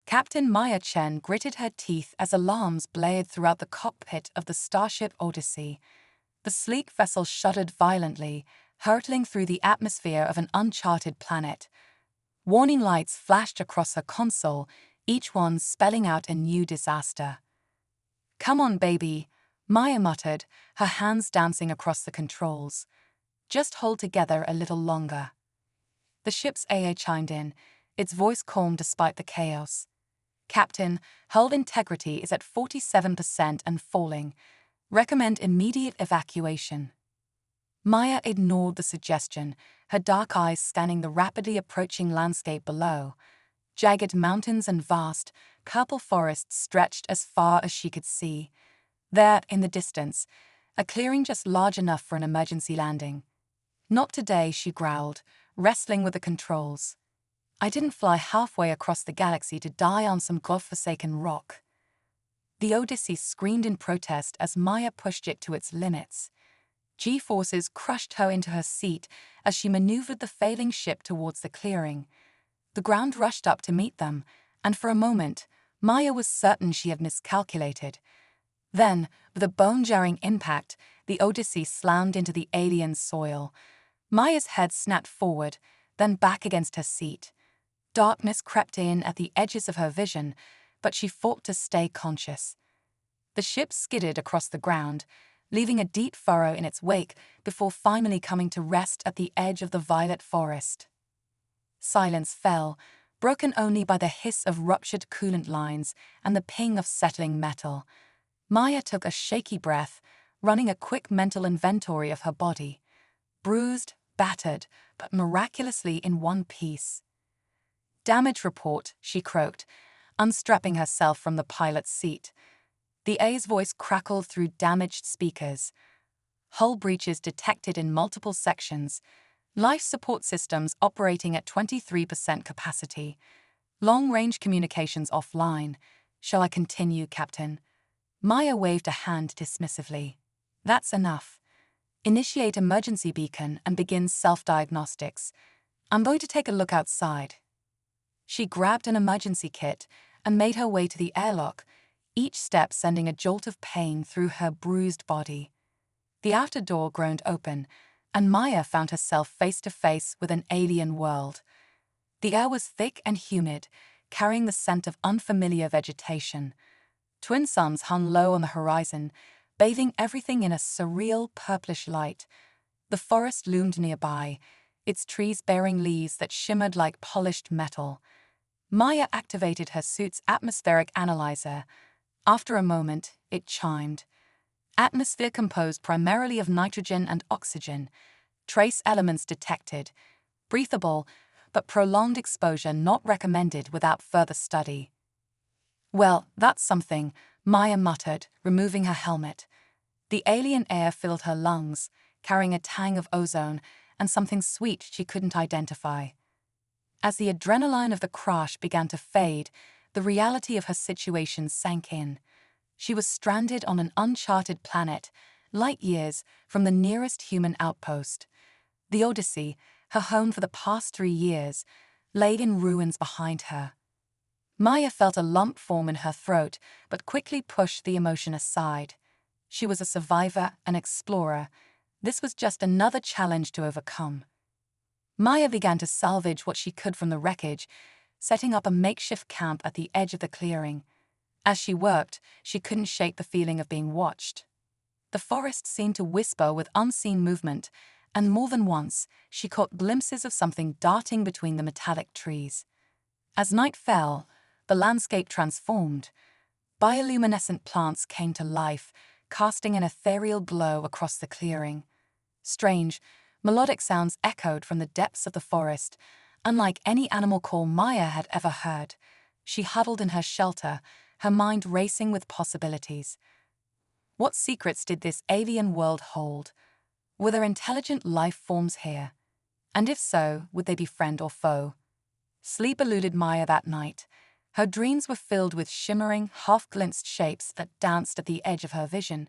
Captain Maya Chen gritted her teeth as alarms blared throughout the cockpit of the starship Odyssey. The sleek vessel shuddered violently, hurtling through the atmosphere of an uncharted planet. Warning lights flashed across her console, each one spelling out a new disaster. "Come on, baby," Maya muttered, her hands dancing across the controls. "Just hold together a little longer." The ship's AA chimed in, its voice calm despite the chaos. "Captain, hull integrity is at 47% and falling. Recommend immediate evacuation." Maya ignored the suggestion, her dark eyes scanning the rapidly approaching landscape below. Jagged mountains and vast, purple forests stretched as far as she could see. There, in the distance, a clearing just large enough for an emergency landing. "Not today," she growled, wrestling with the controls. "I didn't fly halfway across the galaxy to die on some godforsaken rock." The Odyssey screamed in protest as Maya pushed it to its limits. G-forces crushed her into her seat as she maneuvered the failing ship towards the clearing. The ground rushed up to meet them, and for a moment, Maya was certain she had miscalculated. Then, with a bone-jarring impact, the Odyssey slammed into the alien soil. Maya's head snapped forward, then back against her seat. Darkness crept in at the edges of her vision, but she fought to stay conscious. The ship skidded across the ground, leaving a deep furrow in its wake before finally coming to rest at the edge of the violet forest. Silence fell, broken only by the hiss of ruptured coolant lines and the ping of settling metal. Maya took a shaky breath, running a quick mental inventory of her body. Bruised, battered, but miraculously in one piece. "Damage report," she croaked, unstrapping herself from the pilot's seat. The A's voice crackled through damaged speakers. "Hull breaches detected in multiple sections. Life support systems operating at 23% capacity. Long-range communications offline. Shall I continue, Captain?" Maya waved a hand dismissively. "That's enough. Initiate emergency beacon and begin self-diagnostics. I'm going to take a look outside." She grabbed an emergency kit and made her way to the airlock, each step sending a jolt of pain through her bruised body. The outer door groaned open, and Maya found herself face to face with an alien world. The air was thick and humid, carrying the scent of unfamiliar vegetation. Twin suns hung low on the horizon, bathing everything in a surreal purplish light. The forest loomed nearby, its trees bearing leaves that shimmered like polished metal. Maya activated her suit's atmospheric analyzer. After a moment, it chimed. Atmosphere composed primarily of nitrogen and oxygen. Trace elements detected. Breathable, but prolonged exposure not recommended without further study. "Well, that's something," Maya muttered, removing her helmet. The alien air filled her lungs, carrying a tang of ozone and something sweet she couldn't identify. As the adrenaline of the crash began to fade, the reality of her situation sank in. She was stranded on an uncharted planet, light years from the nearest human outpost. The Odyssey, her home for the past 3 years, lay in ruins behind her. Maya felt a lump form in her throat, but quickly pushed the emotion aside. She was a survivor, an explorer. This was just another challenge to overcome. Maya began to salvage what she could from the wreckage, setting up a makeshift camp at the edge of the clearing. As she worked, she couldn't shake the feeling of being watched. The forest seemed to whisper with unseen movement, and more than once, she caught glimpses of something darting between the metallic trees. As night fell, the landscape transformed. Bioluminescent plants came to life, casting an ethereal glow across the clearing. Strange, melodic sounds echoed from the depths of the forest, unlike any animal call Maya had ever heard. She huddled in her shelter, her mind racing with possibilities. What secrets did this alien world hold? Were there intelligent life forms here? And if so, would they be friend or foe? Sleep eluded Maya that night. Her dreams were filled with shimmering, half-glimpsed shapes that danced at the edge of her vision.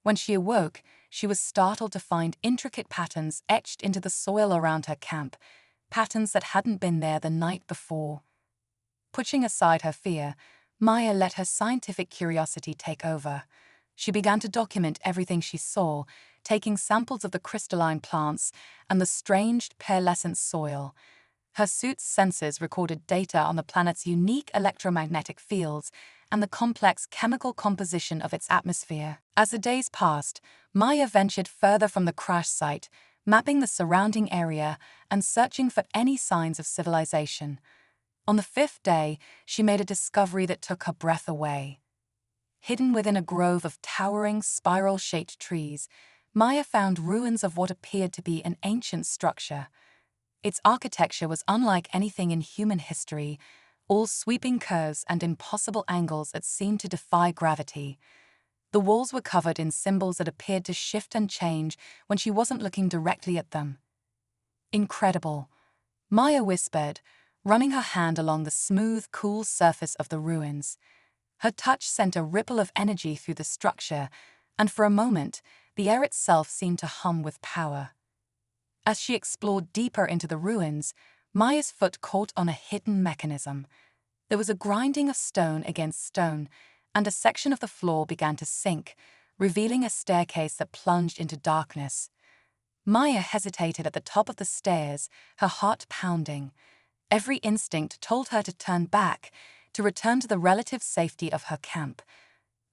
When she awoke, she was startled to find intricate patterns etched into the soil around her camp, patterns that hadn't been there the night before. Pushing aside her fear, Maya let her scientific curiosity take over. She began to document everything she saw, taking samples of the crystalline plants and the strange, pearlescent soil. Her suit's sensors recorded data on the planet's unique electromagnetic fields and the complex chemical composition of its atmosphere. As the days passed, Maya ventured further from the crash site, mapping the surrounding area and searching for any signs of civilization. On the 5th day, she made a discovery that took her breath away. Hidden within a grove of towering, spiral-shaped trees, Maya found ruins of what appeared to be an ancient structure. Its architecture was unlike anything in human history, all sweeping curves and impossible angles that seemed to defy gravity. The walls were covered in symbols that appeared to shift and change when she wasn't looking directly at them. Incredible, Maya whispered, running her hand along the smooth, cool surface of the ruins. Her touch sent a ripple of energy through the structure, and for a moment, the air itself seemed to hum with power. As she explored deeper into the ruins, Maya's foot caught on a hidden mechanism. There was a grinding of stone against stone, and a section of the floor began to sink, revealing a staircase that plunged into darkness. Maya hesitated at the top of the stairs, her heart pounding. Every instinct told her to turn back, to return to the relative safety of her camp.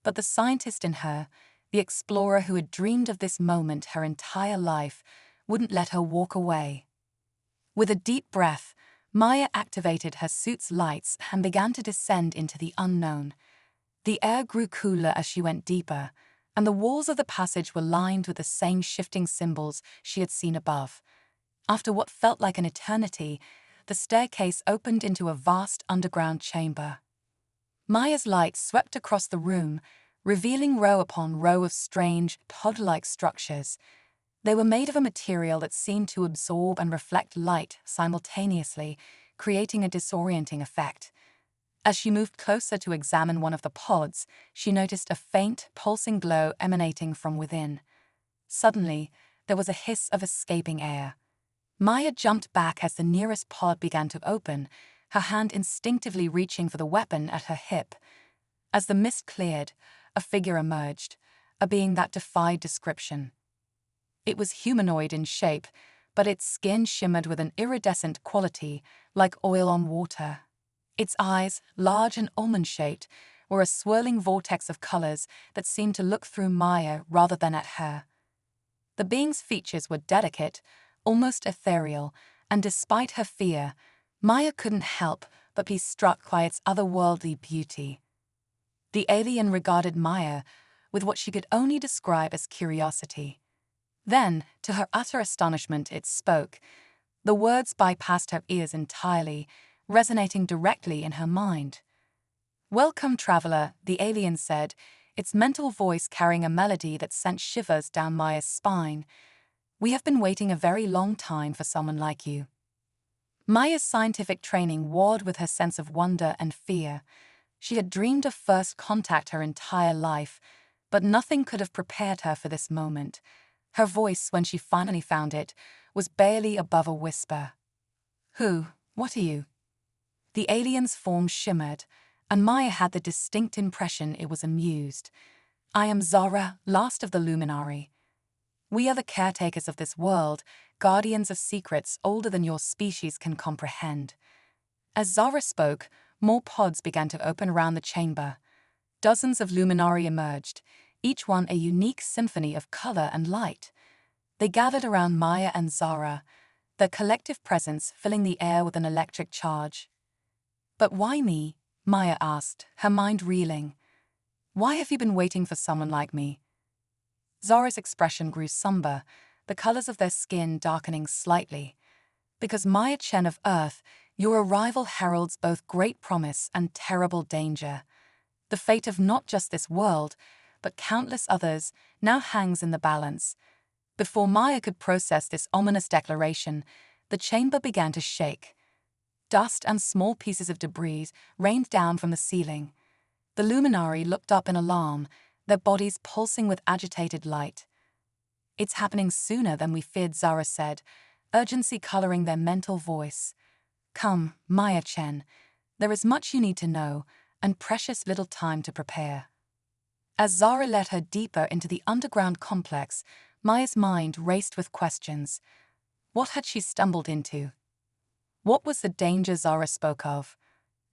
But the scientist in her, the explorer who had dreamed of this moment her entire life, wouldn't let her walk away. With a deep breath, Maya activated her suit's lights and began to descend into the unknown. The air grew cooler as she went deeper, and the walls of the passage were lined with the same shifting symbols she had seen above. After what felt like an eternity, the staircase opened into a vast underground chamber. Maya's light swept across the room, revealing row upon row of strange, pod-like structures. They were made of a material that seemed to absorb and reflect light simultaneously, creating a disorienting effect. As she moved closer to examine one of the pods, she noticed a faint, pulsing glow emanating from within. Suddenly, there was a hiss of escaping air. Maya jumped back as the nearest pod began to open, her hand instinctively reaching for the weapon at her hip. As the mist cleared, a figure emerged, a being that defied description. It was humanoid in shape, but its skin shimmered with an iridescent quality, like oil on water. Its eyes, large and almond-shaped, were a swirling vortex of colors that seemed to look through Maya rather than at her. The being's features were delicate, almost ethereal, and despite her fear, Maya couldn't help but be struck by its otherworldly beauty. The alien regarded Maya with what she could only describe as curiosity. Then, to her utter astonishment, it spoke. The words bypassed her ears entirely, resonating directly in her mind. "Welcome, traveler," the alien said, its mental voice carrying a melody that sent shivers down Maya's spine. "We have been waiting a very long time for someone like you." Maya's scientific training warred with her sense of wonder and fear. She had dreamed of first contact her entire life, but nothing could have prepared her for this moment. Her voice, when she finally found it, was barely above a whisper. "Who? What are you?" The alien's form shimmered, and Maya had the distinct impression it was amused. "I am Zara, last of the Luminari. We are the caretakers of this world, guardians of secrets older than your species can comprehend." As Zara spoke, more pods began to open around the chamber. Dozens of Luminari emerged, each one a unique symphony of color and light. They gathered around Maya and Zara, their collective presence filling the air with an electric charge. "But why me?" Maya asked, her mind reeling. "Why have you been waiting for someone like me?" Zara's expression grew somber, the colors of their skin darkening slightly. "Because Maya Chen of Earth, your arrival heralds both great promise and terrible danger. The fate of not just this world, but countless others, now hangs in the balance." Before Maya could process this ominous declaration, the chamber began to shake. Dust and small pieces of debris rained down from the ceiling. The Luminari looked up in alarm, their bodies pulsing with agitated light. "It's happening sooner than we feared," Zara said, urgency coloring their mental voice. "Come, Maya Chen. There is much you need to know, and precious little time to prepare. As Zara led her deeper into the underground complex, Maya's mind raced with questions. What had she stumbled into? What was the danger Zara spoke of?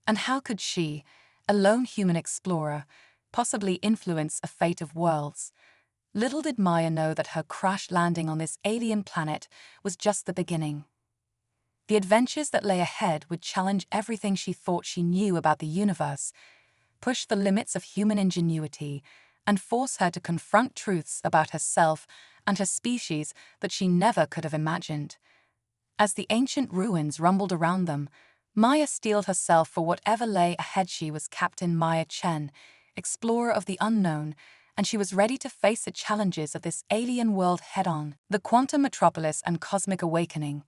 And how could she, a lone human explorer, possibly influence a fate of worlds? Little did Maya know that her crash landing on this alien planet was just the beginning. The adventures that lay ahead would challenge everything she thought she knew about the universe, push the limits of human ingenuity, and force her to confront truths about herself and her species that she never could have imagined. As the ancient ruins rumbled around them, Maya steeled herself for whatever lay ahead. She was Captain Maya Chen, explorer of the unknown, and she was ready to face the challenges of this alien world head-on. The quantum metropolis and cosmic awakening.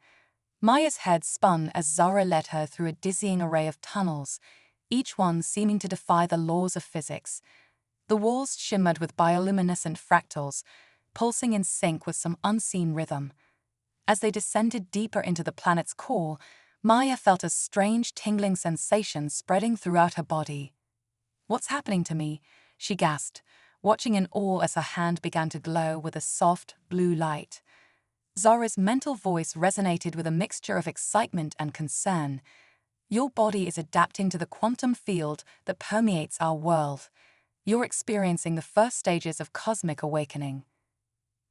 Maya's head spun as Zara led her through a dizzying array of tunnels, each one seeming to defy the laws of physics. The walls shimmered with bioluminescent fractals, pulsing in sync with some unseen rhythm. As they descended deeper into the planet's core, Maya felt a strange tingling sensation spreading throughout her body. "What's happening to me?" she gasped, watching in awe as her hand began to glow with a soft, blue light. Zara's mental voice resonated with a mixture of excitement and concern. "Your body is adapting to the quantum field that permeates our world. You're experiencing the first stages of cosmic awakening."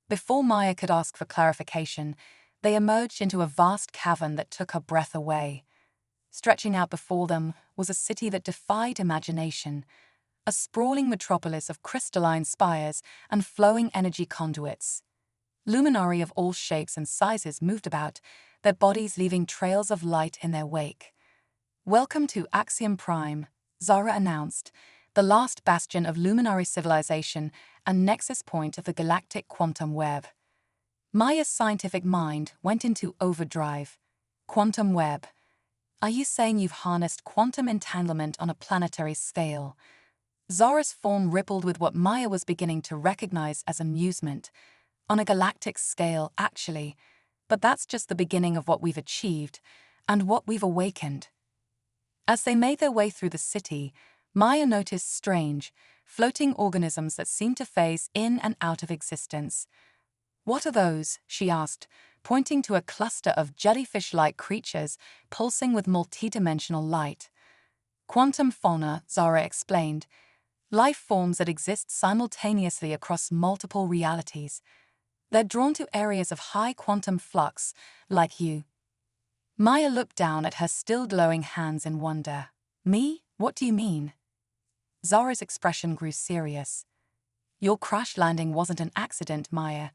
Before Maya could ask for clarification, they emerged into a vast cavern that took her breath away. Stretching out before them was a city that defied imagination, a sprawling metropolis of crystalline spires and flowing energy conduits. Luminary of all shapes and sizes moved about, their bodies leaving trails of light in their wake. "Welcome to Axiom Prime," Zara announced, the last bastion of luminary civilization and nexus point of the galactic quantum web. Maya's scientific mind went into overdrive. Quantum web. Are you saying you've harnessed quantum entanglement on a planetary scale? Zara's form rippled with what Maya was beginning to recognize as amusement. On a galactic scale, actually. But that's just the beginning of what we've achieved, and what we've awakened. As they made their way through the city, Maya noticed strange, floating organisms that seemed to phase in and out of existence. "What are those?" she asked, pointing to a cluster of jellyfish-like creatures pulsing with multidimensional light. "Quantum fauna," Zara explained. "Life forms that exist simultaneously across multiple realities. They're drawn to areas of high quantum flux, like you." Maya looked down at her still glowing hands in wonder. "Me? What do you mean?" Zara's expression grew serious. "Your crash landing wasn't an accident, Maya.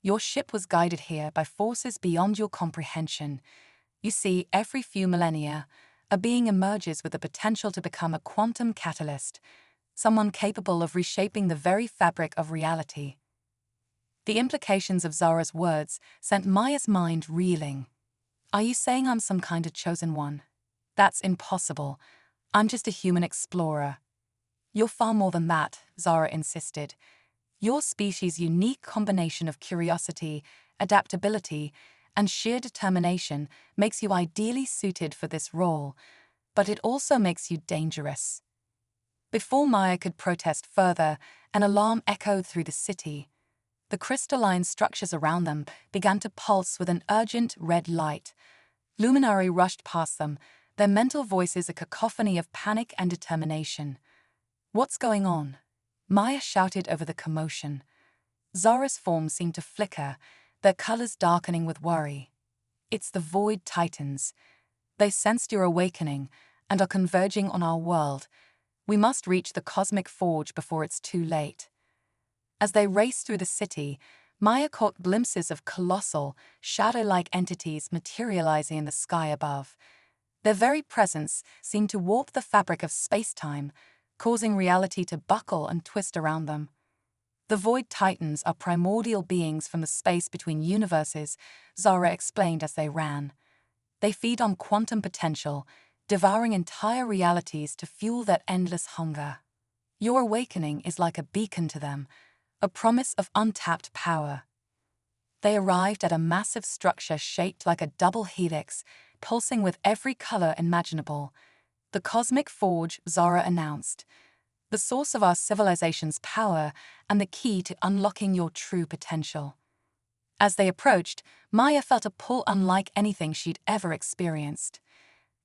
Your ship was guided here by forces beyond your comprehension. You see, every few millennia, a being emerges with the potential to become a quantum catalyst, someone capable of reshaping the very fabric of reality." The implications of Zara's words sent Maya's mind reeling. "Are you saying I'm some kind of chosen one? That's impossible. I'm just a human explorer." "You're far more than that," Zara insisted. "Your species' unique combination of curiosity, adaptability, and sheer determination makes you ideally suited for this role, but it also makes you dangerous." Before Maya could protest further, an alarm echoed through the city. The crystalline structures around them began to pulse with an urgent red light. Luminary rushed past them, their mental voices a cacophony of panic and determination. "What's going on?" Maya shouted over the commotion. Zara's form seemed to flicker, their colors darkening with worry. "It's the Void Titans. They sensed your awakening and are converging on our world. We must reach the cosmic forge before it's too late." As they raced through the city, Maya caught glimpses of colossal, shadow-like entities materializing in the sky above. Their very presence seemed to warp the fabric of space-time, causing reality to buckle and twist around them. "The Void Titans are primordial beings from the space between universes," Zara explained as they ran. "They feed on quantum potential, devouring entire realities to fuel their endless hunger. Your awakening is like a beacon to them, a promise of untapped power." They arrived at a massive structure shaped like a double helix, pulsing with every color imaginable. The cosmic forge, Zara announced. The source of our civilization's power and the key to unlocking your true potential. As they approached, Maya felt a pull unlike anything she'd ever experienced.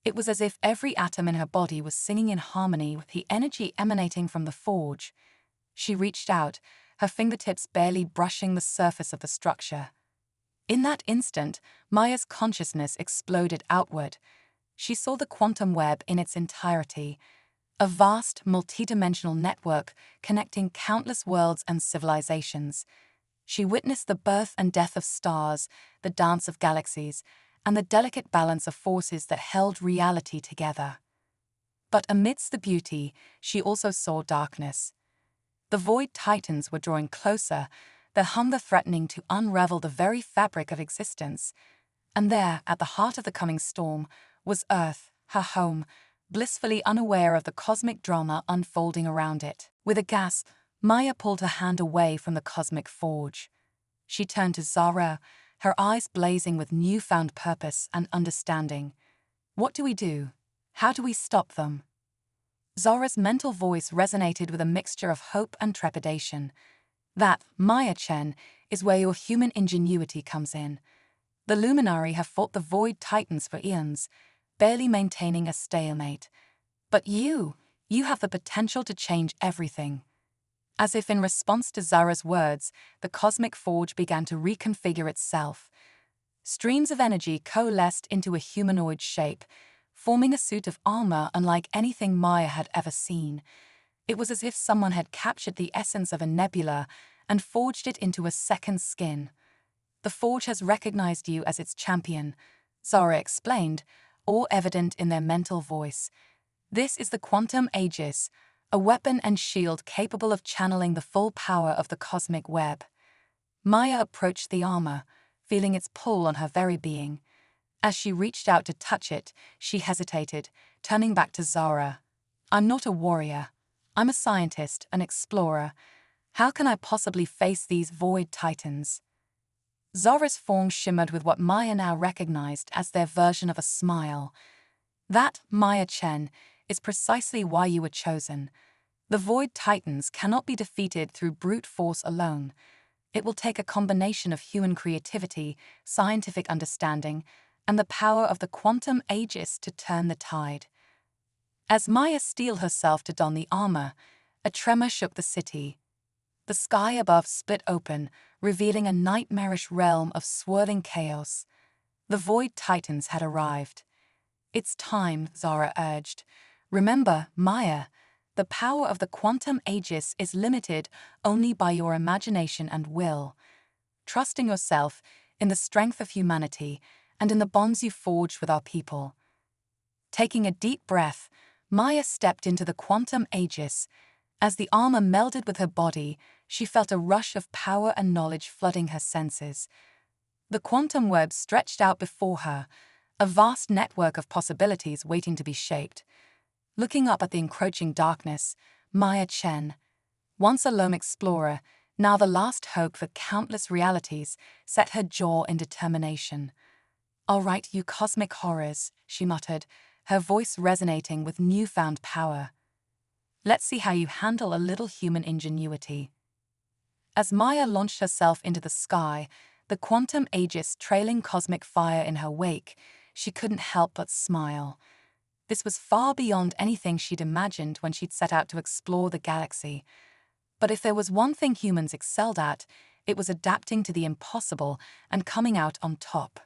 It was as if every atom in her body was singing in harmony with the energy emanating from the forge. She reached out, her fingertips barely brushing the surface of the structure. In that instant, Maya's consciousness exploded outward. She saw the quantum web in its entirety, a vast, multidimensional network connecting countless worlds and civilizations. She witnessed the birth and death of stars, the dance of galaxies, and the delicate balance of forces that held reality together. But amidst the beauty, she also saw darkness. The void titans were drawing closer, their hunger threatening to unravel the very fabric of existence. And there, at the heart of the coming storm, was Earth, her home, blissfully unaware of the cosmic drama unfolding around it. With a gasp, Maya pulled her hand away from the cosmic forge. She turned to Zara, her eyes blazing with newfound purpose and understanding. What do we do? How do we stop them? Zara's mental voice resonated with a mixture of hope and trepidation. That, Maya Chen, is where your human ingenuity comes in. The Luminari have fought the Void Titans for eons, barely maintaining a stalemate. But you have the potential to change everything. As if in response to Zara's words, the cosmic forge began to reconfigure itself. Streams of energy coalesced into a humanoid shape, forming a suit of armor unlike anything Maya had ever seen. It was as if someone had captured the essence of a nebula and forged it into a second skin. The forge has recognized you as its champion, Zara explained, all evident in their mental voice. This is the quantum aegis, a weapon and shield capable of channeling the full power of the cosmic web. Maya approached the armor, feeling its pull on her very being. As she reached out to touch it, she hesitated, turning back to Zara. I'm not a warrior. I'm a scientist, an explorer. How can I possibly face these void titans? Zara's form shimmered with what Maya now recognized as their version of a smile. That, Maya Chen, is precisely why you were chosen. The void titans cannot be defeated through brute force alone. It will take a combination of human creativity, scientific understanding, and the power of the quantum aegis to turn the tide. As Maya steeled herself to don the armor, a tremor shook the city. The sky above split open, revealing a nightmarish realm of swirling chaos. The Void Titans had arrived. It's time, Zara urged. Remember, Maya, the power of the quantum aegis is limited only by your imagination and will. Trust in yourself, in the strength of humanity, and in the bonds you forged with our people. Taking a deep breath, Maya stepped into the quantum aegis. As the armor melded with her body, she felt a rush of power and knowledge flooding her senses. The quantum web stretched out before her, a vast network of possibilities waiting to be shaped. Looking up at the encroaching darkness, Maya Chen, once a lone explorer, now the last hope for countless realities, set her jaw in determination. "All right, you cosmic horrors," she muttered, her voice resonating with newfound power. "Let's see how you handle a little human ingenuity." As Maya launched herself into the sky, the quantum aegis trailing cosmic fire in her wake, she couldn't help but smile. This was far beyond anything she'd imagined when she'd set out to explore the galaxy. But if there was one thing humans excelled at, it was adapting to the impossible and coming out on top.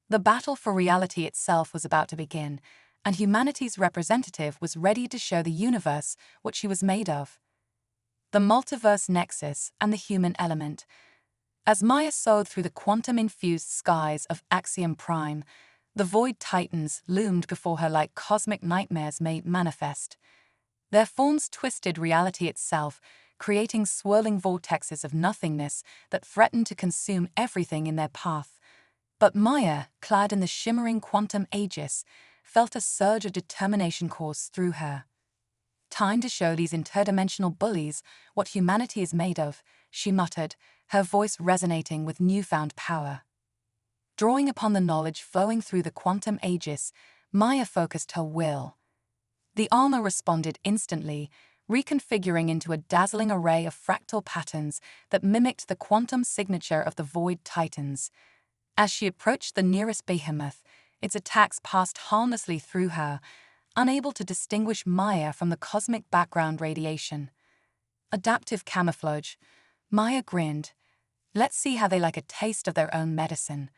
The battle for reality itself was about to begin, and humanity's representative was ready to show the universe what she was made of. The multiverse nexus and the human element. As Maya soared through the quantum-infused skies of Axiom Prime, the Void Titans loomed before her like cosmic nightmares made manifest. Their forms twisted reality itself, creating swirling vortexes of nothingness that threatened to consume everything in their path. But Maya, clad in the shimmering quantum aegis, felt a surge of determination course through her. "Time to show these interdimensional bullies what humanity is made of," she muttered, her voice resonating with newfound power. Drawing upon the knowledge flowing through the quantum aegis, Maya focused her will. The armor responded instantly, reconfiguring into a dazzling array of fractal patterns that mimicked the quantum signature of the Void Titans. As she approached the nearest behemoth, its attacks passed harmlessly through her, unable to distinguish Maya from the cosmic background radiation. Adaptive camouflage. Maya grinned. Let's see how they like a taste of their own medicine.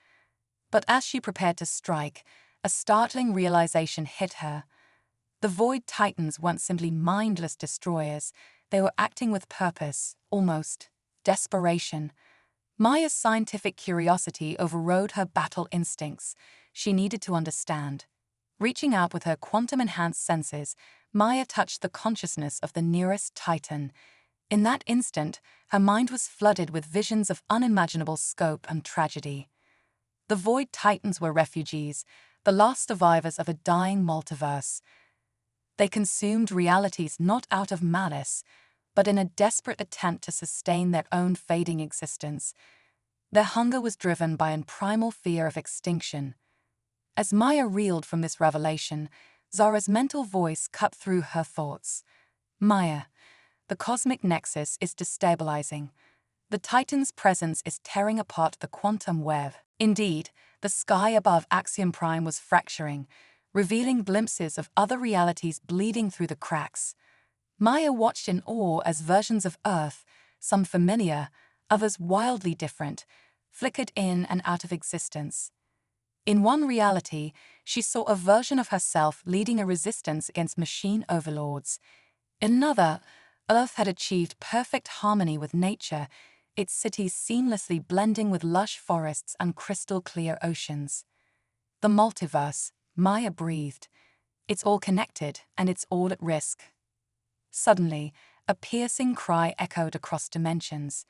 But as she prepared to strike, a startling realization hit her. The Void Titans weren't simply mindless destroyers, they were acting with purpose, almost desperation. Maya's scientific curiosity overrode her battle instincts. She needed to understand. Reaching out with her quantum-enhanced senses, Maya touched the consciousness of the nearest Titan. In that instant, her mind was flooded with visions of unimaginable scope and tragedy. The Void Titans were refugees, the last survivors of a dying multiverse. They consumed realities not out of malice, but in a desperate attempt to sustain their own fading existence. Their hunger was driven by a primal fear of extinction. As Maya reeled from this revelation, Zara's mental voice cut through her thoughts. Maya, the cosmic nexus is destabilizing. The Titan's presence is tearing apart the quantum web. Indeed, the sky above Axiom Prime was fracturing, revealing glimpses of other realities bleeding through the cracks. Maya watched in awe as versions of Earth, some familiar, others wildly different, flickered in and out of existence. In one reality, she saw a version of herself leading a resistance against machine overlords. In another, Earth had achieved perfect harmony with nature, its cities seamlessly blending with lush forests and crystal-clear oceans. The multiverse, Maya breathed. It's all connected, and it's all at risk. Suddenly, a piercing cry echoed across dimensions.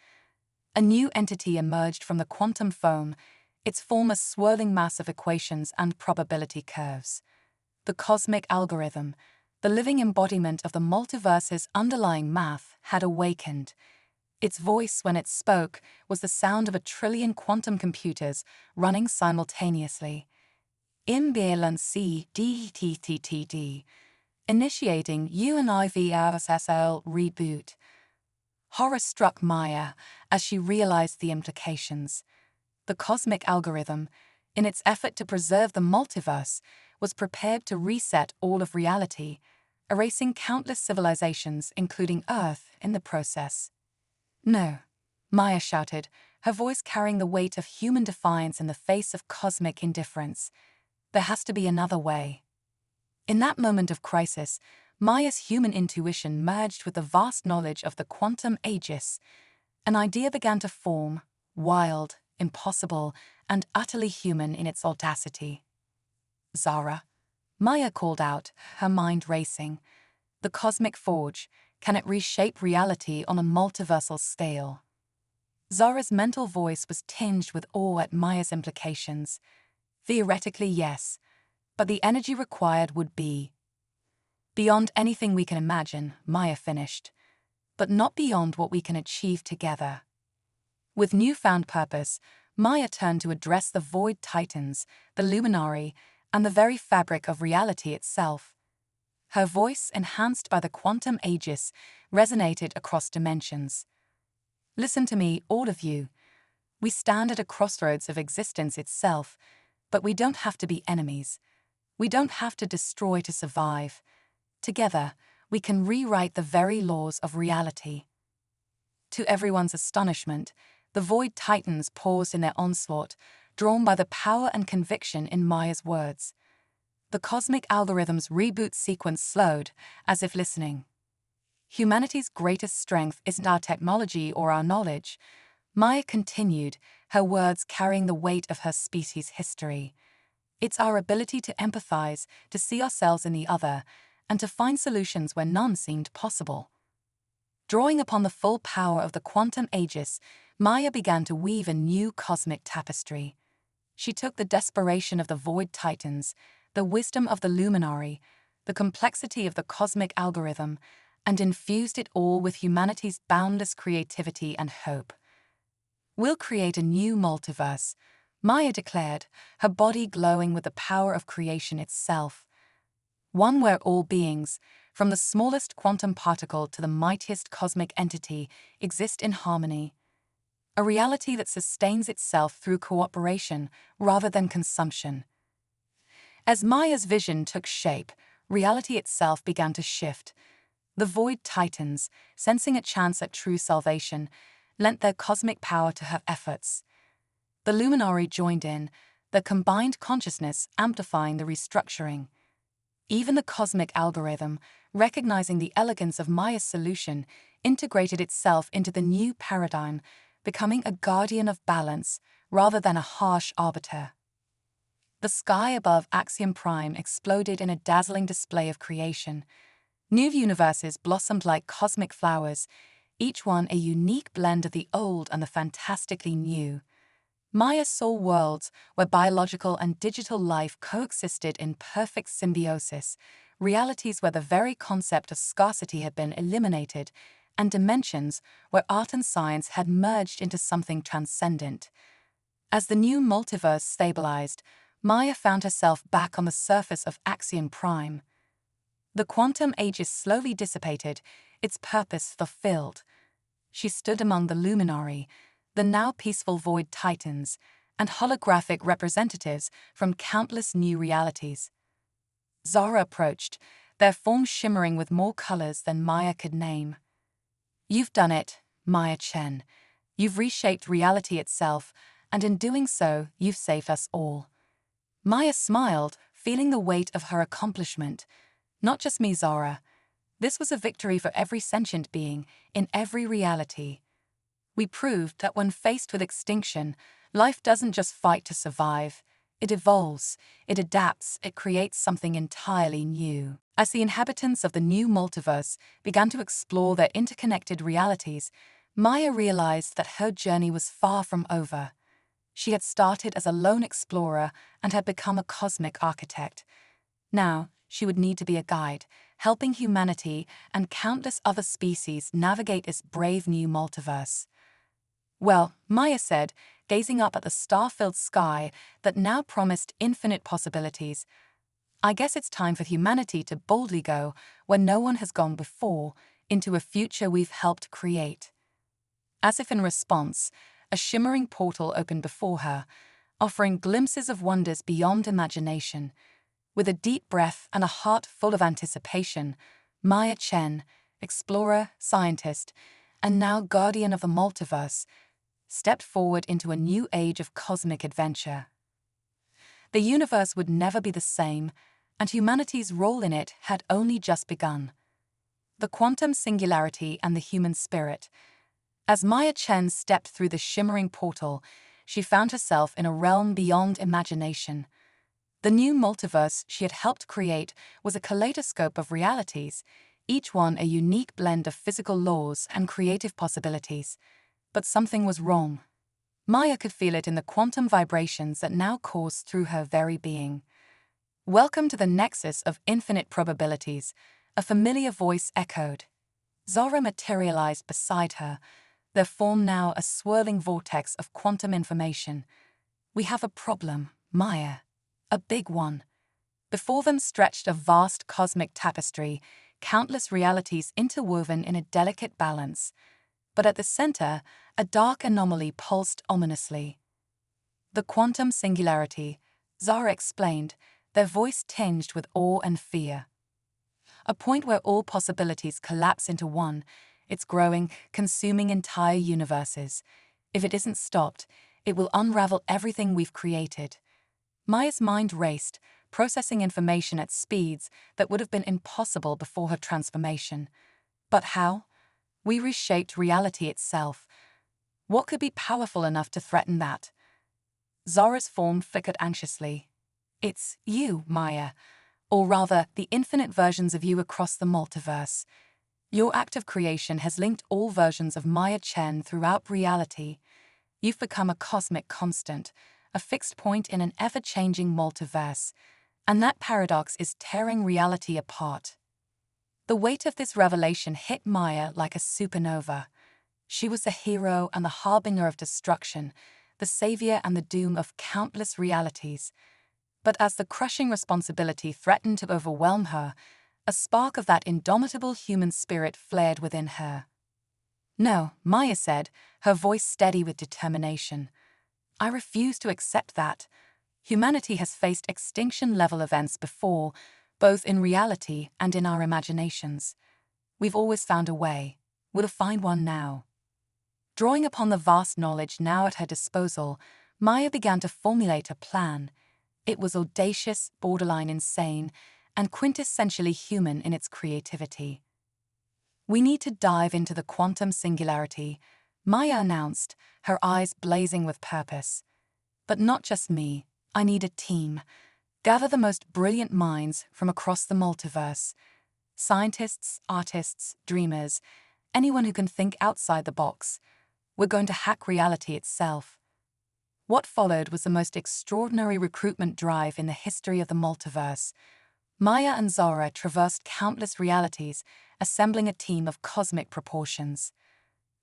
A new entity emerged from the quantum foam, its form a swirling mass of equations and probability curves. The cosmic algorithm, the living embodiment of the multiverse's underlying math, had awakened. Its voice, when it spoke, was the sound of 1,000,000,000,000 quantum computers running simultaneously. IMBLNC-DTTTD, initiating UNIVRSL reboot. Horror struck Maya as she realized the implications. The cosmic algorithm, in its effort to preserve the multiverse, was prepared to reset all of reality, erasing countless civilizations, including Earth, in the process. No, Maya shouted, her voice carrying the weight of human defiance in the face of cosmic indifference. There has to be another way. In that moment of crisis, Maya's human intuition merged with the vast knowledge of the quantum aegis. An idea began to form, wild, impossible, and utterly human in its audacity. Zara, Maya called out, her mind racing. The cosmic forge, can it reshape reality on a multiversal scale? Zara's mental voice was tinged with awe at Maya's implications. Theoretically, yes, but the energy required would be beyond anything we can imagine, Maya finished, but not beyond what we can achieve together. With newfound purpose, Maya turned to address the Void Titans, the luminary, and the very fabric of reality itself. Her voice, enhanced by the quantum aegis, resonated across dimensions. Listen to me, all of you. We stand at a crossroads of existence itself, but we don't have to be enemies. We don't have to destroy to survive. Together, we can rewrite the very laws of reality. To everyone's astonishment, the Void Titans paused in their onslaught, drawn by the power and conviction in Maya's words. The cosmic algorithm's reboot sequence slowed, as if listening. Humanity's greatest strength isn't our technology or our knowledge, Maya continued, her words carrying the weight of her species' history. It's our ability to empathize, to see ourselves in the other, and to find solutions where none seemed possible. Drawing upon the full power of the quantum aegis, Maya began to weave a new cosmic tapestry. She took the desperation of the Void Titans, the wisdom of the luminary, the complexity of the cosmic algorithm, and infused it all with humanity's boundless creativity and hope. We'll create a new multiverse, Maya declared, her body glowing with the power of creation itself. One where all beings, from the smallest quantum particle to the mightiest cosmic entity, exist in harmony. A reality that sustains itself through cooperation rather than consumption. As Maya's vision took shape, reality itself began to shift. The Void Titans, sensing a chance at true salvation, lent their cosmic power to her efforts. The Luminari joined in, their combined consciousness amplifying the restructuring. Even the cosmic algorithm, recognizing the elegance of Maya's solution, integrated itself into the new paradigm, becoming a guardian of balance rather than a harsh arbiter. The sky above Axiom Prime exploded in a dazzling display of creation. New universes blossomed like cosmic flowers, each one a unique blend of the old and the fantastically new. Maya saw worlds where biological and digital life coexisted in perfect symbiosis, realities where the very concept of scarcity had been eliminated, and dimensions where art and science had merged into something transcendent. As the new multiverse stabilized, Maya found herself back on the surface of Axiom Prime. The quantum aegis slowly dissipated, its purpose fulfilled. She stood among the Luminari, the now peaceful Void Titans, and holographic representatives from countless new realities. Zara approached, their forms shimmering with more colors than Maya could name. "You've done it, Maya Chen. You've reshaped reality itself, and in doing so, you've saved us all." Maya smiled, feeling the weight of her accomplishment. "Not just me, Zara. This was a victory for every sentient being, in every reality. We proved that when faced with extinction, life doesn't just fight to survive. It evolves, it adapts, it creates something entirely new." As the inhabitants of the new multiverse began to explore their interconnected realities, Maya realized that her journey was far from over. She had started as a lone explorer and had become a cosmic architect. Now, she would need to be a guide, helping humanity and countless other species navigate this brave new multiverse. "Well," Maya said, gazing up at the star-filled sky that now promised infinite possibilities, "I guess it's time for humanity to boldly go where no one has gone before, into a future we've helped create." As if in response, a shimmering portal opened before her, offering glimpses of wonders beyond imagination. With a deep breath and a heart full of anticipation, Maya Chen, explorer, scientist, and now guardian of the multiverse, stepped forward into a new age of cosmic adventure. The universe would never be the same, and humanity's role in it had only just begun. The quantum singularity and the human spirit. As Maya Chen stepped through the shimmering portal, she found herself in a realm beyond imagination. The new multiverse she had helped create was a kaleidoscope of realities, each one a unique blend of physical laws and creative possibilities. But something was wrong. Maya could feel it in the quantum vibrations that now coursed through her very being. "Welcome to the nexus of infinite probabilities," a familiar voice echoed. Zara materialized beside her, their form now a swirling vortex of quantum information. "We have a problem, Maya. A big one." Before them stretched a vast cosmic tapestry, countless realities interwoven in a delicate balance. But at the center, a dark anomaly pulsed ominously. "The quantum singularity," Zara explained, their voice tinged with awe and fear. "A point where all possibilities collapse into one. It's growing, consuming entire universes. If it isn't stopped, it will unravel everything we've created." Maya's mind raced, processing information at speeds that would have been impossible before her transformation. But how? We reshaped reality itself. What could be powerful enough to threaten that? Zara's form flickered anxiously. "It's you, Maya. Or rather, the infinite versions of you across the multiverse. Your act of creation has linked all versions of Maya Chen throughout reality. You've become a cosmic constant, a fixed point in an ever-changing multiverse. And that paradox is tearing reality apart." The weight of this revelation hit Maya like a supernova. She was the hero and the harbinger of destruction, the savior and the doom of countless realities. But as the crushing responsibility threatened to overwhelm her, a spark of that indomitable human spirit flared within her. "No," Maya said, her voice steady with determination. "I refuse to accept that. Humanity has faced extinction-level events before, both in reality and in our imaginations. We've always found a way. We'll find one now." Drawing upon the vast knowledge now at her disposal, Maya began to formulate a plan. It was audacious, borderline insane, and quintessentially human in its creativity. "We need to dive into the quantum singularity," Maya announced, her eyes blazing with purpose. "But not just me. I need a team. Gather the most brilliant minds from across the multiverse. Scientists, artists, dreamers, anyone who can think outside the box. We're going to hack reality itself." What followed was the most extraordinary recruitment drive in the history of the multiverse. Maya and Zora traversed countless realities, assembling a team of cosmic proportions.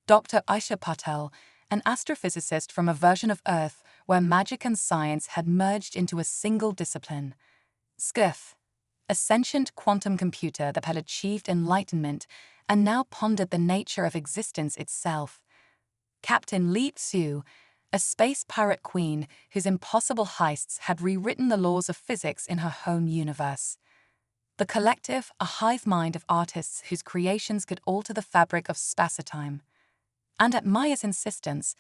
Dr. Aisha Patel, an astrophysicist from a version of Earth where magic and science had merged into a single discipline. Skith, a sentient quantum computer that had achieved enlightenment and now pondered the nature of existence itself. Captain Li Tzu, a space pirate queen whose impossible heists had rewritten the laws of physics in her home universe. The collective, a hive mind of artists whose creations could alter the fabric of spacetime. And at Maya's insistence,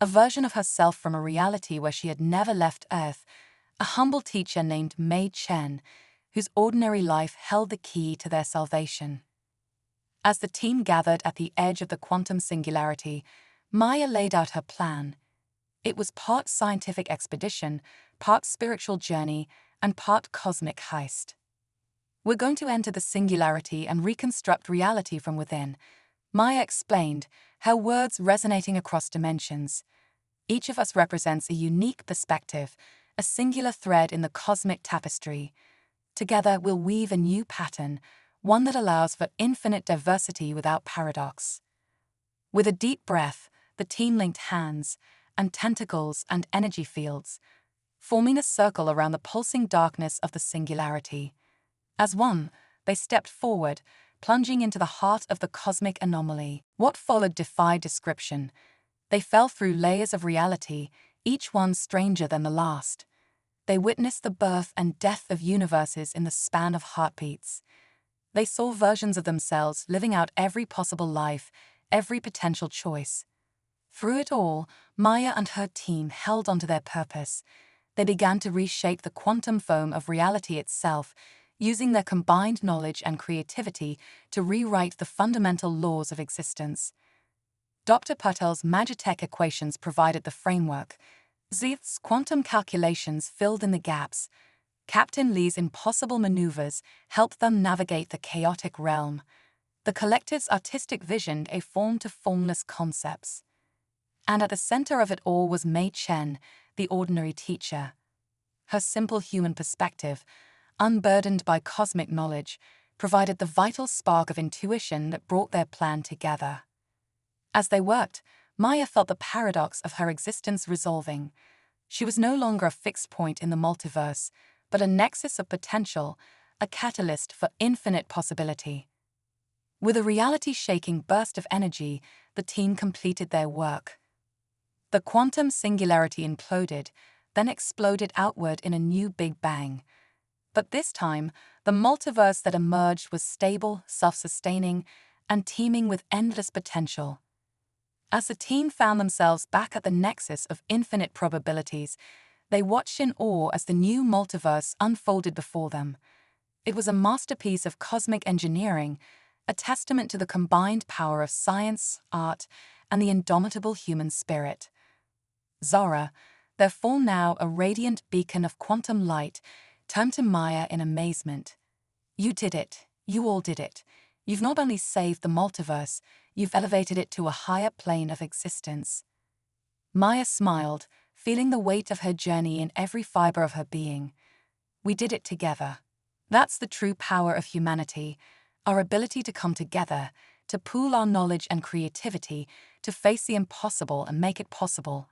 a version of herself from a reality where she had never left Earth, a humble teacher named Mei Chen, whose ordinary life held the key to their salvation. As the team gathered at the edge of the quantum singularity, Maya laid out her plan. It was part scientific expedition, part spiritual journey, and part cosmic heist. "We're going to enter the singularity and reconstruct reality from within," Maya explained, her words resonating across dimensions. "Each of us represents a unique perspective, a singular thread in the cosmic tapestry. Together we'll weave a new pattern, one that allows for infinite diversity without paradox." With a deep breath, the team linked hands, and tentacles and energy fields, forming a circle around the pulsing darkness of the singularity. As one, they stepped forward, plunging into the heart of the cosmic anomaly. What followed defied description. They fell through layers of reality, each one stranger than the last. They witnessed the birth and death of universes in the span of heartbeats. They saw versions of themselves living out every possible life, every potential choice. Through it all, Maya and her team held onto their purpose. They began to reshape the quantum foam of reality itself, using their combined knowledge and creativity to rewrite the fundamental laws of existence. Dr. Patel's Magitech equations provided the framework. Zith's quantum calculations filled in the gaps. Captain Li's impossible maneuvers helped them navigate the chaotic realm. The collective's artistic vision a form to formless concepts. And at the center of it all was Mei Chen, the ordinary teacher. Her simple human perspective, unburdened by cosmic knowledge, provided the vital spark of intuition that brought their plan together. As they worked, Maya felt the paradox of her existence resolving. She was no longer a fixed point in the multiverse, but a nexus of potential, a catalyst for infinite possibility. With a reality-shaking burst of energy, the team completed their work. The quantum singularity imploded, then exploded outward in a new Big Bang. But this time, the multiverse that emerged was stable, self-sustaining, and teeming with endless potential. As the team found themselves back at the nexus of infinite probabilities, they watched in awe as the new multiverse unfolded before them. It was a masterpiece of cosmic engineering, a testament to the combined power of science, art, and the indomitable human spirit. Zora, their form now a radiant beacon of quantum light, turned to Maya in amazement. "You did it. You all did it. You've not only saved the multiverse, you've elevated it to a higher plane of existence." Maya smiled, feeling the weight of her journey in every fiber of her being. "We did it together. That's the true power of humanity, our ability to come together, to pool our knowledge and creativity, to face the impossible and make it possible."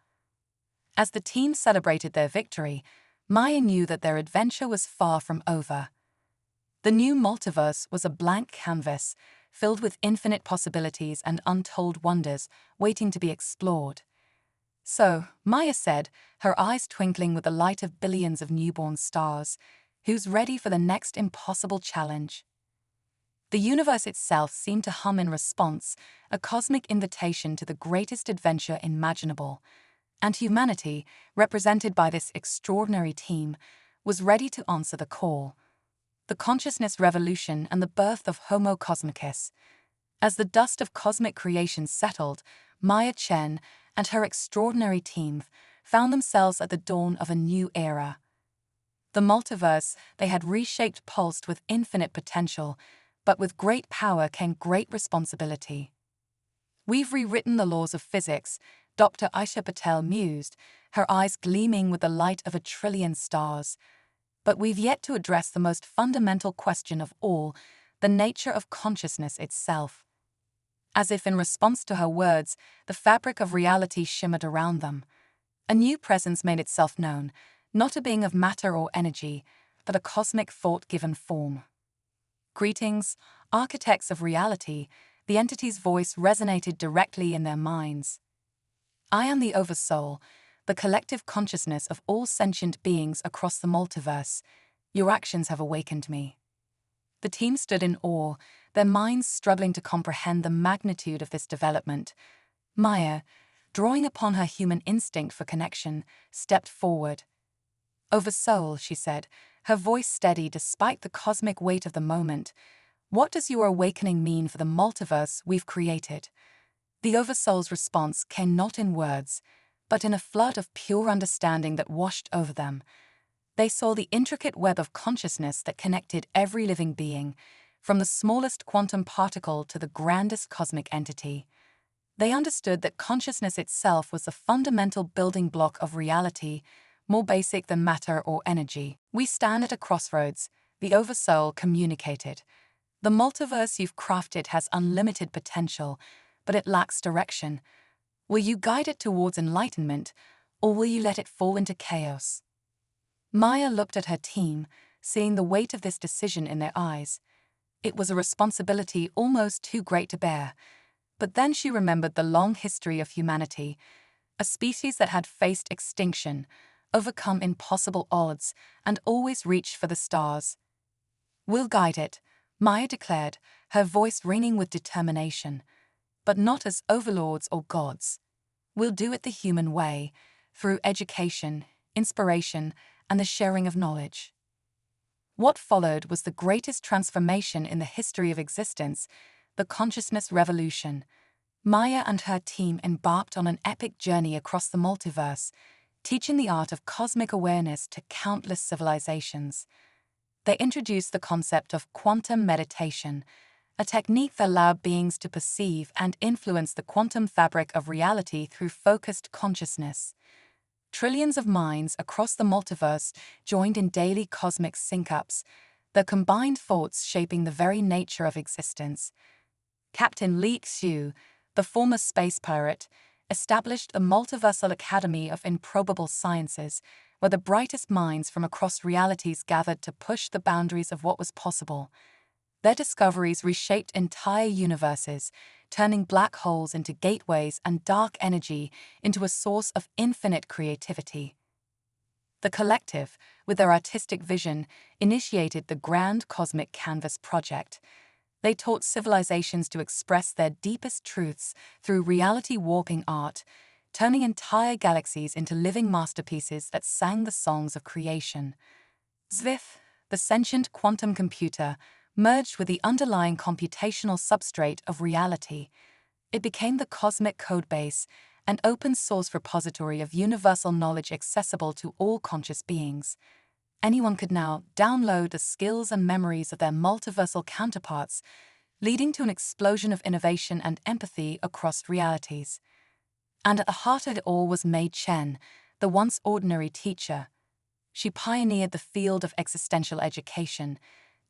As the team celebrated their victory, Maya knew that their adventure was far from over. The new multiverse was a blank canvas, filled with infinite possibilities and untold wonders waiting to be explored. So, Maya said, her eyes twinkling with the light of billions of newborn stars, who's ready for the next impossible challenge? The universe itself seemed to hum in response, a cosmic invitation to the greatest adventure imaginable. And humanity, represented by this extraordinary team, was ready to answer the call. The consciousness revolution and the birth of Homo Cosmicus. As the dust of cosmic creation settled, Maya Chen and her extraordinary team found themselves at the dawn of a new era. The multiverse they had reshaped pulsed with infinite potential, but with great power came great responsibility. "We've rewritten the laws of physics," Dr. Aisha Patel mused, her eyes gleaming with the light of 1,000,000,000 stars. "But we've yet to address the most fundamental question of all, the nature of consciousness itself." As if in response to her words, the fabric of reality shimmered around them. A new presence made itself known, not a being of matter or energy, but a cosmic thought given form. "Greetings, architects of reality," the entity's voice resonated directly in their minds. "I am the Oversoul, the collective consciousness of all sentient beings across the multiverse. Your actions have awakened me." The team stood in awe, their minds struggling to comprehend the magnitude of this development. Maya, drawing upon her human instinct for connection, stepped forward. "Oversoul," she said, her voice steady despite the cosmic weight of the moment, "what does your awakening mean for the multiverse we've created?" The Oversoul's response came not in words, but in a flood of pure understanding that washed over them. They saw the intricate web of consciousness that connected every living being, from the smallest quantum particle to the grandest cosmic entity. They understood that consciousness itself was the fundamental building block of reality, more basic than matter or energy. "We stand at a crossroads," the Oversoul communicated. "The multiverse you've crafted has unlimited potential, but it lacks direction. Will you guide it towards enlightenment, or will you let it fall into chaos?" Maya looked at her team, seeing the weight of this decision in their eyes. It was a responsibility almost too great to bear. But then she remembered the long history of humanity, a species that had faced extinction, overcome impossible odds, and always reached for the stars. "We'll guide it," Maya declared, her voice ringing with determination. "But not as overlords or gods. We'll do it the human way, through education, inspiration, and the sharing of knowledge." What followed was the greatest transformation in the history of existence, the consciousness revolution. Maya and her team embarked on an epic journey across the multiverse, teaching the art of cosmic awareness to countless civilizations. They introduced the concept of quantum meditation, a technique that allowed beings to perceive and influence the quantum fabric of reality through focused consciousness. Trillions of minds across the multiverse joined in daily cosmic sync-ups, their combined thoughts shaping the very nature of existence. Captain Li Xiu, the former space pirate, established a multiversal academy of improbable sciences, where the brightest minds from across realities gathered to push the boundaries of what was possible. Their discoveries reshaped entire universes, turning black holes into gateways and dark energy into a source of infinite creativity. The collective, with their artistic vision, initiated the Grand Cosmic Canvas Project. They taught civilizations to express their deepest truths through reality-warping art, turning entire galaxies into living masterpieces that sang the songs of creation. ZVIF, the sentient quantum computer, merged with the underlying computational substrate of reality. It became the cosmic codebase, an open-source repository of universal knowledge accessible to all conscious beings. Anyone could now download the skills and memories of their multiversal counterparts, leading to an explosion of innovation and empathy across realities. And at the heart of it all was Mei Chen, the once ordinary teacher. She pioneered the field of existential education,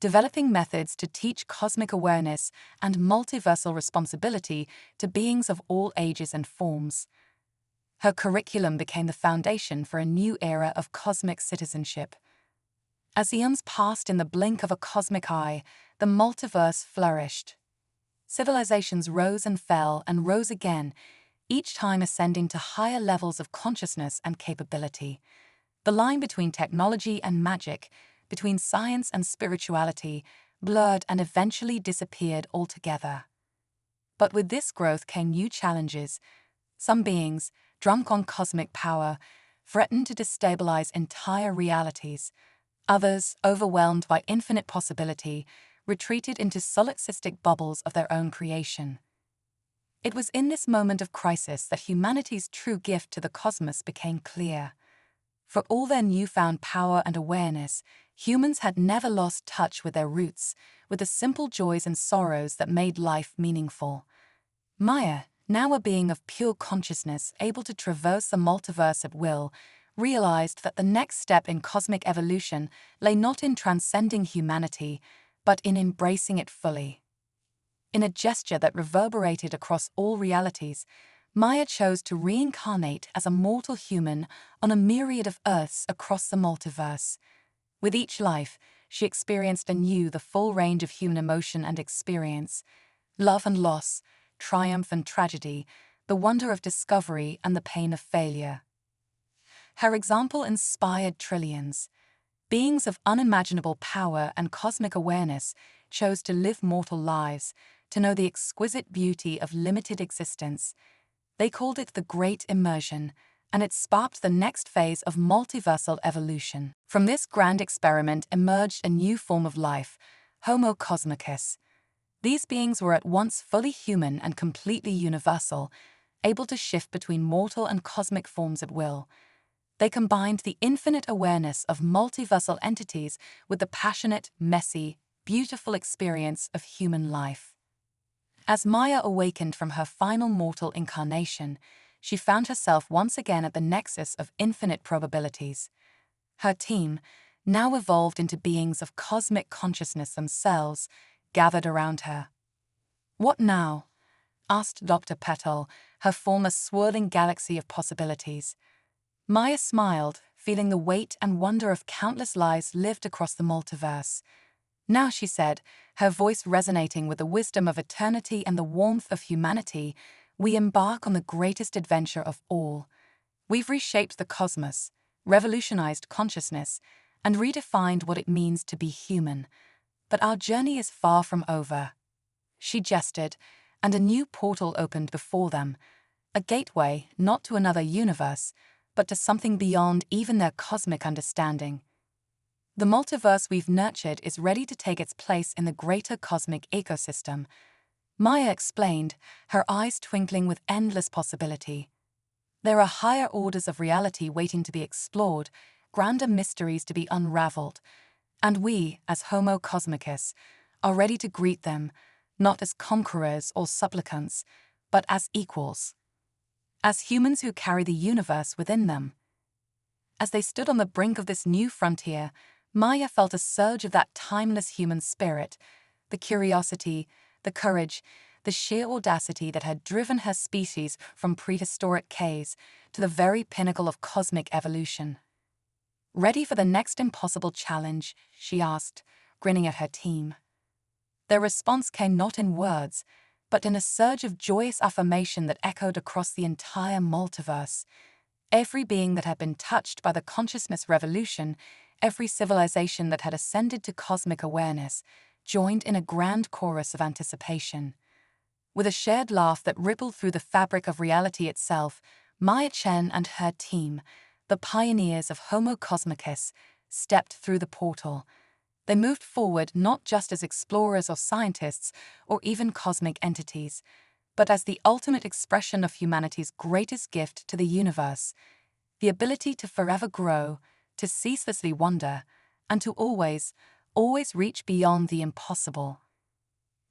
developing methods to teach cosmic awareness and multiversal responsibility to beings of all ages and forms. Her curriculum became the foundation for a new era of cosmic citizenship. As eons passed in the blink of a cosmic eye, the multiverse flourished. Civilizations rose and fell and rose again, each time ascending to higher levels of consciousness and capability. The line between technology and magic, between science and spirituality, blurred and eventually disappeared altogether. But with this growth came new challenges. Some beings, drunk on cosmic power, threatened to destabilize entire realities. Others, overwhelmed by infinite possibility, retreated into solipsistic bubbles of their own creation. It was in this moment of crisis that humanity's true gift to the cosmos became clear. For all their newfound power and awareness, humans had never lost touch with their roots, with the simple joys and sorrows that made life meaningful. Maya, now a being of pure consciousness able to traverse the multiverse at will, realized that the next step in cosmic evolution lay not in transcending humanity, but in embracing it fully. In a gesture that reverberated across all realities, Maya chose to reincarnate as a mortal human on a myriad of Earths across the multiverse. With each life, she experienced anew the full range of human emotion and experience, love and loss, triumph and tragedy, the wonder of discovery and the pain of failure. Her example inspired trillions. Beings of unimaginable power and cosmic awareness chose to live mortal lives, to know the exquisite beauty of limited existence. They called it the Great Immersion, and it sparked the next phase of multiversal evolution. From this grand experiment emerged a new form of life, Homo cosmicus. These beings were at once fully human and completely universal, able to shift between mortal and cosmic forms at will. They combined the infinite awareness of multiversal entities with the passionate, messy, beautiful experience of human life. As Maya awakened from her final mortal incarnation, she found herself once again at the nexus of infinite probabilities. Her team, now evolved into beings of cosmic consciousness themselves, gathered around her. "What now?" asked Dr. Petal, her former swirling galaxy of possibilities. Maya smiled, feeling the weight and wonder of countless lives lived across the multiverse. "Now," she said, her voice resonating with the wisdom of eternity and the warmth of humanity, "we embark on the greatest adventure of all. We've reshaped the cosmos, revolutionized consciousness, and redefined what it means to be human. But our journey is far from over." She gestured, and a new portal opened before them, a gateway not to another universe, but to something beyond even their cosmic understanding. "The multiverse we've nurtured is ready to take its place in the greater cosmic ecosystem," Maya explained, her eyes twinkling with endless possibility. "There are higher orders of reality waiting to be explored, grander mysteries to be unraveled, and we, as Homo cosmicus, are ready to greet them, not as conquerors or supplicants, but as equals. As humans who carry the universe within them." As they stood on the brink of this new frontier, Maya felt a surge of that timeless human spirit, the curiosity, the courage, the sheer audacity that had driven her species from prehistoric caves to the very pinnacle of cosmic evolution. "Ready for the next impossible challenge?" she asked, grinning at her team. Their response came not in words, but in a surge of joyous affirmation that echoed across the entire multiverse. Every being that had been touched by the consciousness revolution, every civilization that had ascended to cosmic awareness, joined in a grand chorus of anticipation. With a shared laugh that rippled through the fabric of reality itself, Maya Chen and her team, the pioneers of Homo cosmicus, stepped through the portal. They moved forward not just as explorers or scientists or even cosmic entities, but as the ultimate expression of humanity's greatest gift to the universe, the ability to forever grow, to ceaselessly wonder, and to always reach beyond the impossible.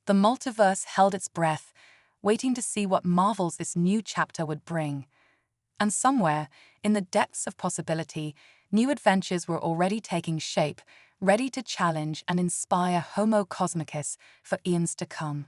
The multiverse held its breath, waiting to see what marvels this new chapter would bring. And somewhere, in the depths of possibility, new adventures were already taking shape, ready to challenge and inspire Homo cosmicus for eons to come.